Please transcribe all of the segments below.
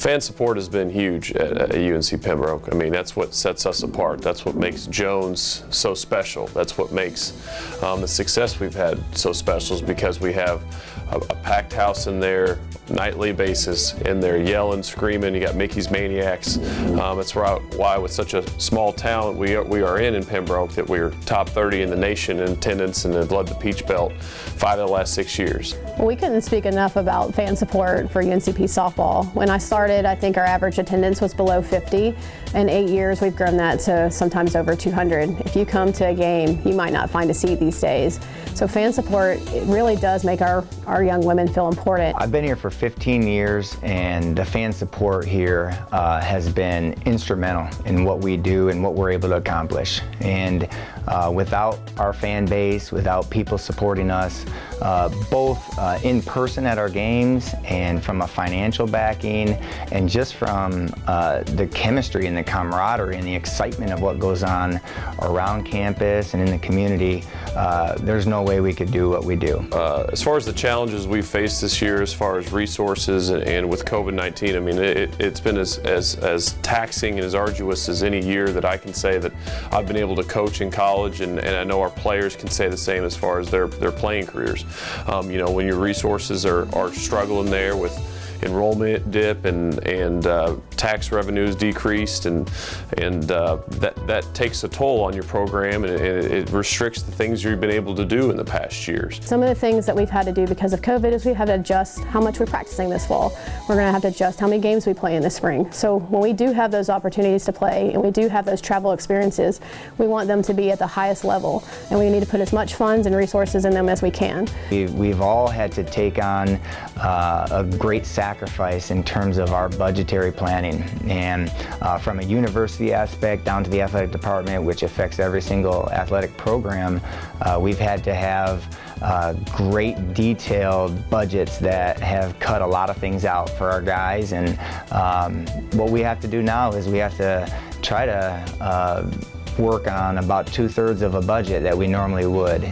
Fan support has been huge at UNC Pembroke. I mean, that's what sets us apart. That's what makes Jones so special. That's what makes the success we've had so special, is because we have a packed house in there, nightly basis, in there yelling, screaming. You got Mickey's Maniacs. That's why with such a small town we are in Pembroke, that we're top 30 in the nation in attendance and have led the Peach Belt 5 of the last 6 years. Well, we couldn't speak enough about fan support for UNCP softball. When I started, I think our average attendance was below 50. In 8 years, we've grown that to sometimes over 200. If you come to a game, you might not find a seat these days. So fan support, it really does make our young women feel important. I've been here for 15 years, and the fan support here has been instrumental in what we do and what we're able to accomplish. And without our fan base, without people supporting us, both in person at our games and from a financial backing, and just from the chemistry and the camaraderie and the excitement of what goes on around campus and in the community, there's no way we could do what we do. As far as the challenges we've faced this year, as far as resources and with COVID-19, I mean, it's been as taxing and as arduous as any year that I can say that I've been able to coach in college, and I know our players can say the same as far as their playing careers. You know, when your resources are struggling there with enrollment dip and tax revenues decreased, and that takes a toll on your program, and it restricts the things you've been able to do in the past years. Some of the things that we've had to do because of COVID is we have to adjust how much we're practicing this fall. We're going to have to adjust how many games we play in the spring. So when we do have those opportunities to play and we do have those travel experiences, we want them to be at the highest level, and we need to put as much funds and resources in them as we can. We've all had to take on a great sacrifice in terms of our budgetary planning, and from a university aspect down to the athletic department, which affects every single athletic program, we've had to have great detailed budgets that have cut a lot of things out for our guys. And what we have to do now is we have to try to work on about 2/3 of a budget that we normally would.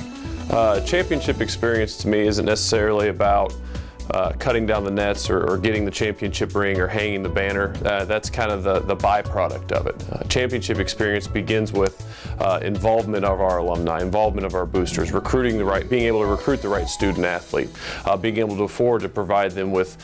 Championship experience to me isn't necessarily about cutting down the nets or getting the championship ring or hanging the banner. That's kind of the byproduct of it. Championship experience begins with involvement of our alumni, involvement of our boosters, being able to recruit the right student athlete, being able to afford to provide them with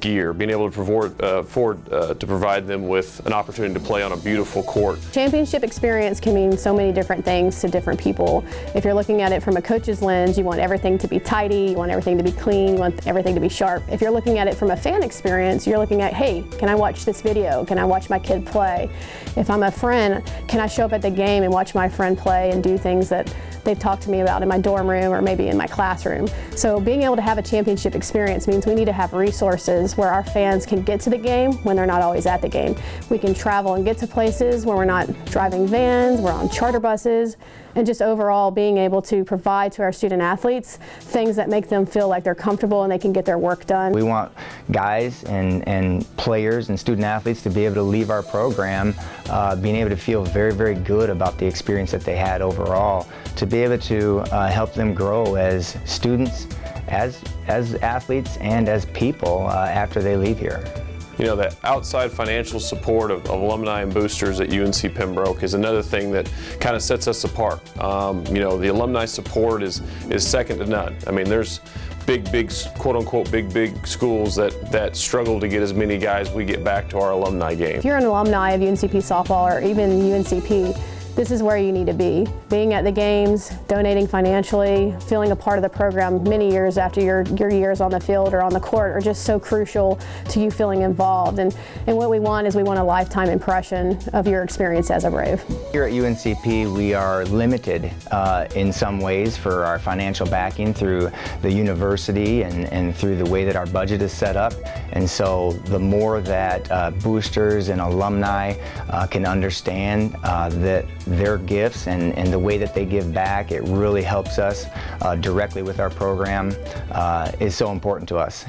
gear, being able to afford to provide them with an opportunity to play on a beautiful court. Championship experience can mean so many different things to different people. If you're looking at it from a coach's lens, you want everything to be tidy, you want everything to be clean, you want everything to be sharp. If you're looking at it from a fan experience, you're looking at, hey, can I watch this video? Can I watch my kid play? If I'm a friend, can I show up at the game and watch my friend play and do things that they've talked to me about in my dorm room or maybe in my classroom? So being able to have a championship experience means we need to have resources where our fans can get to the game when they're not always at the game. We can travel and get to places where we're not driving vans, we're on charter buses, and just overall being able to provide to our student athletes things that make them feel like they're comfortable and they can get their work done. We want guys and players and student athletes to be able to leave our program being able to feel very, very good about the experience that they had overall, to be able to help them grow as students, as athletes, and as people after they leave here. You know, that outside financial support of alumni and boosters at UNC Pembroke is another thing that kind of sets us apart. You know, the alumni support is second to none. I mean, there's big, quote-unquote, big schools that struggle to get as many guys we get back to our alumni game. If you're an alumni of UNCP softball or even UNCP, this is where you need to be. Being at the games, donating financially, feeling a part of the program many years after your years on the field or on the court are just so crucial to you feeling involved. And what we want is we want a lifetime impression of your experience as a Brave. Here at UNCP, we are limited in some ways for our financial backing through the university and through the way that our budget is set up. And so the more that boosters and alumni can understand that their gifts and the way that they give back, it really helps us directly with our program, is so important to us.